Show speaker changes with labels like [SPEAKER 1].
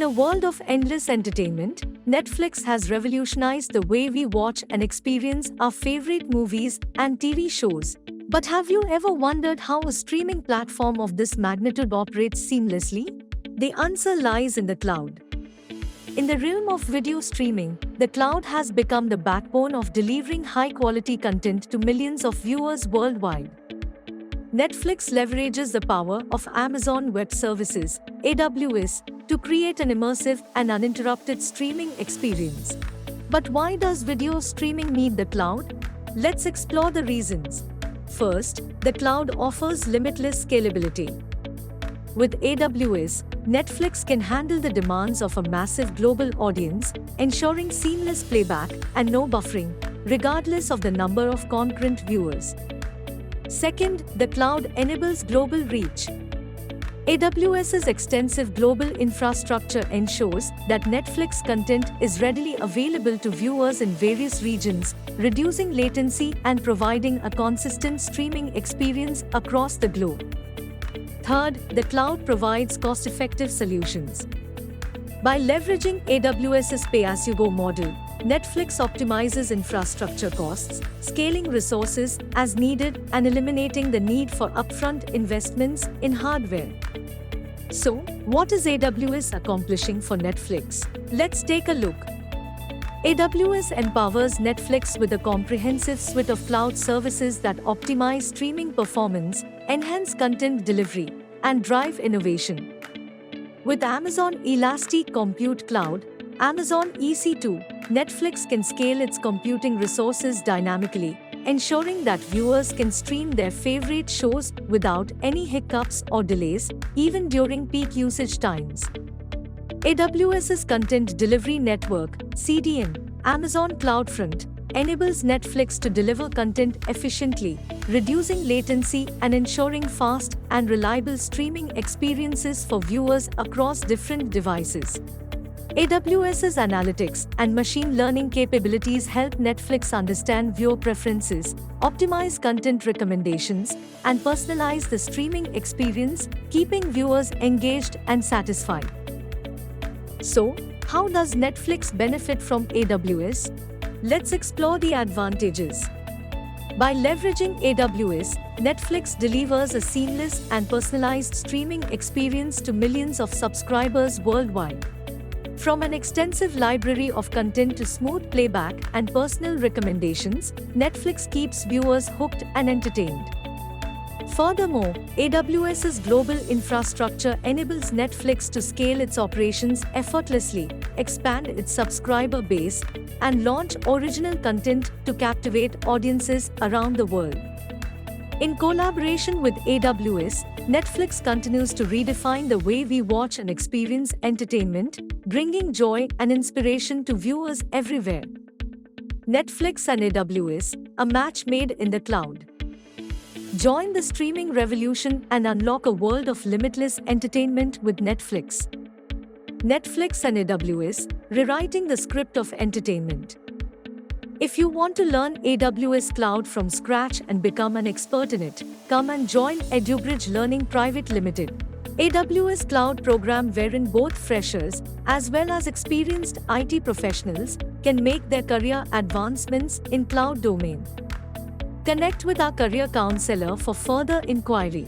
[SPEAKER 1] a world of endless entertainment, Netflix has revolutionized the way we watch and experience our favorite movies and TV shows. But have you ever wondered how a streaming platform of this magnitude operates seamlessly? The answer lies in the cloud. In the realm of video streaming, the cloud has become the backbone of delivering high-quality content to millions of viewers worldwide. Netflix leverages the power of Amazon Web Services, AWS, to create an immersive and uninterrupted streaming experience. But why does video streaming need the cloud? Let's explore the reasons. First, the cloud offers limitless scalability. With AWS, Netflix can handle the demands of a massive global audience, ensuring seamless playback and no buffering, regardless of the number of concurrent viewers. Second, the cloud enables global reach. AWS's extensive global infrastructure ensures that Netflix content is readily available to viewers in various regions, reducing latency and providing a consistent streaming experience across the globe. Third, the cloud provides cost-effective solutions. By leveraging AWS's pay-as-you-go model, Netflix optimizes infrastructure costs, scaling resources as needed and eliminating the need for upfront investments in hardware. So, what is AWS accomplishing for Netflix? Let's take a look. AWS empowers Netflix with a comprehensive suite of cloud services that optimize streaming performance, enhance content delivery, and drive innovation. With Amazon Elastic Compute Cloud, Amazon EC2, Netflix can scale its computing resources dynamically, ensuring that viewers can stream their favorite shows without any hiccups or delays, even during peak usage times. AWS's Content Delivery Network, CDN, Amazon CloudFront, enables Netflix to deliver content efficiently, reducing latency and ensuring fast and reliable streaming experiences for viewers across different devices. AWS's analytics and machine learning capabilities help Netflix understand viewer preferences, optimize content recommendations, and personalize the streaming experience, keeping viewers engaged and satisfied. So, how does Netflix benefit from AWS? Let's explore the advantages. By leveraging AWS, Netflix delivers a seamless and personalized streaming experience to millions of subscribers worldwide. From an extensive library of content to smooth playback and personal recommendations, Netflix keeps viewers hooked and entertained. Furthermore, AWS's global infrastructure enables Netflix to scale its operations effortlessly, expand its subscriber base, and launch original content to captivate audiences around the world. In collaboration with AWS, Netflix continues to redefine the way we watch and experience entertainment, bringing joy and inspiration to viewers everywhere. Netflix and AWS, a match made in the cloud. Join the streaming revolution and unlock a world of limitless entertainment with Netflix. Netflix and AWS, rewriting the script of entertainment. If you want to learn AWS Cloud from scratch and become an expert in it, come and join EduBridge Learning Private Limited, AWS Cloud program wherein both freshers as well as experienced IT professionals can make their career advancements in cloud domain. Connect with our career counselor for further inquiry.